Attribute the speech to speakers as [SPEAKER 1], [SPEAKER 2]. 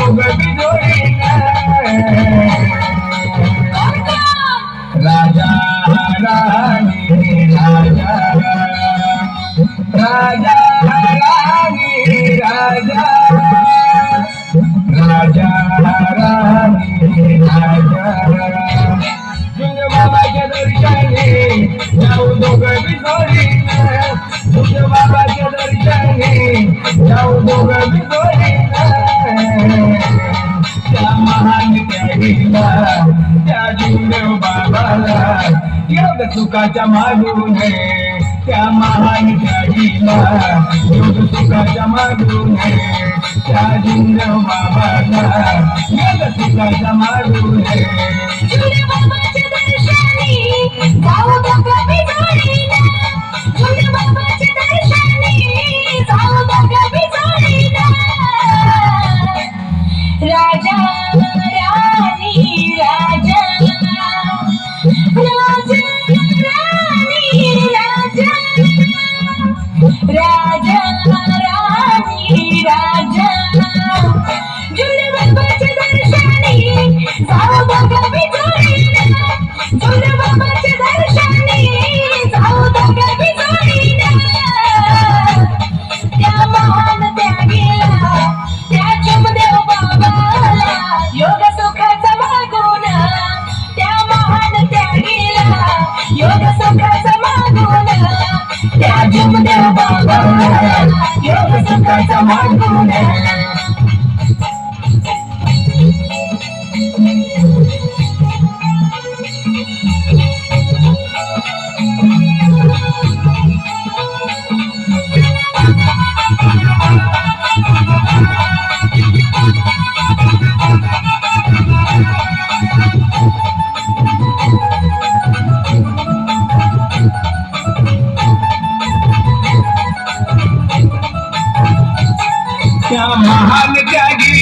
[SPEAKER 1] दोघं बिजोडीला राजा राणी राजा राजा राणी राजा राजा राणी राजा तुझ्या बाबाच्या दर्शनी जाऊ दोघं बिजोडीला तुझ्या बाबाच्या दर्शनी जाऊ दोघं बिजोडीला त्या महान त्यागीला त्या जीवदेव बाबाला योग सुखाच्या मागून त्या महान त्यागीला योग सुखाच्या मागून त्या जीवदेव बाबाला योग सुखाच्या मागून
[SPEAKER 2] बाबाच्या दर्शनी जाऊ दोघं बिजोडीला तुझ्या बाबाच्या दर्शनी जाऊ दोघं बिजोडीला राजा राणी राजा राजा राणी राजा राजा राणी राजा जुने बाबाच्या दर्शनी जाऊ दोघं बिजोडीला जुने बाबाच्या दर्शनी जाऊ दोघं बिजोडीला त्या महान त्यागीला त्या जीवदेव बाबाला योग सुखाचा मागून त्या महान त्यागीला योग सुखाचा मागून त्या जीवदेव बाबाला योग सुखाचा मागून
[SPEAKER 1] त्या महान त्यागी